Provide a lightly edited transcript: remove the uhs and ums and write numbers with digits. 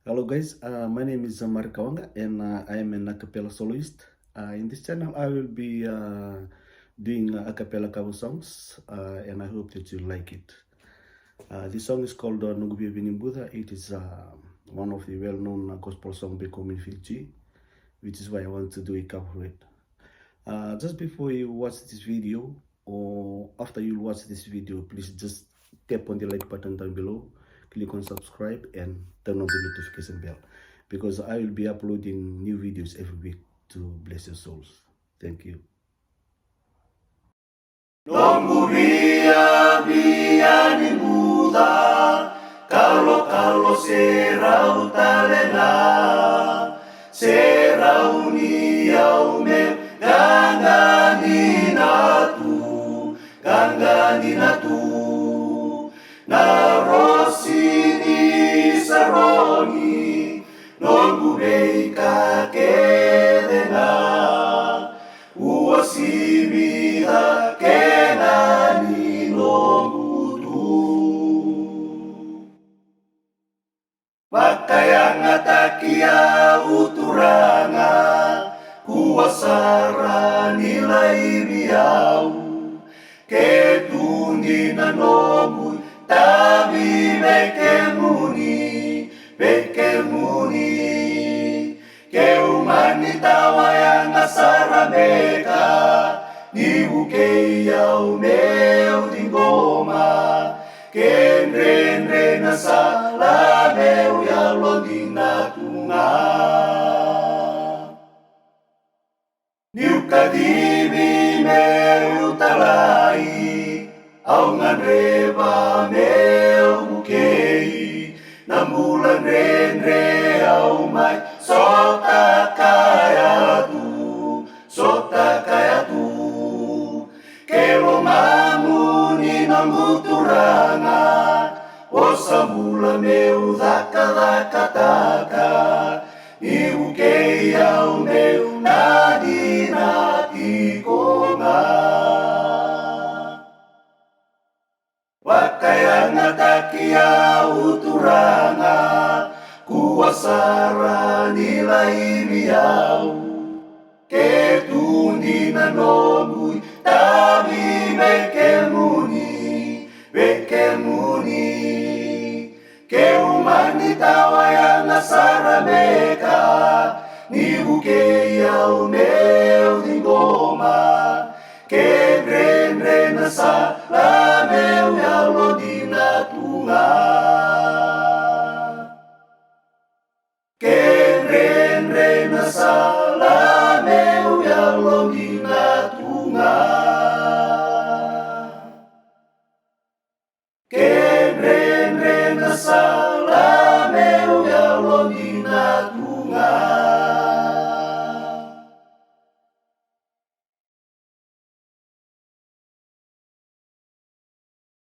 Hello guys, my name is Mark Kawanga and I am an a cappella soloist. In this channel I will be doing a cappella cover songs and I hope that you like it. This song is called Nugubi Buddha. It is one of the well-known gospel song by home in Fiji, which is why I want to do a cover of it. Just before you watch this video or after you watch this video, please just tap on the like button down below, click on subscribe and turn on the notification bell because I will be uploading new videos every week to bless your souls. Thank you. Longu via via ni muda, kalau serau talena, serau ni au me gangani natu, narosini saroni, longu beika kedena, uasibida kenani longutu. Makayanga takia uturanga, kuasara nilai biau, ketundi na nomu tabi bekemuni, keumani tawa yang asarameka, ni bukei au meu di goma, kenrenre na sala meu ya londina tunga. Niu kadimi meu talai, au nganreba meu bukei, na bulan renre au mai sota kaya tu, kelo mamu ni nambuturanga, osa mula meu daka taka, ni bukei au meu nati konga. Wakayanga takia uturanga, kuasara nilai biau, ketundi na nobui tabi bekemuni, keumani tawa yang asarameka, ni bukei au meu di goma, kenrenre na sala meu ya lodina tunga. Kenrenre na sala meu ya lodina tunga. Kenrenre na sala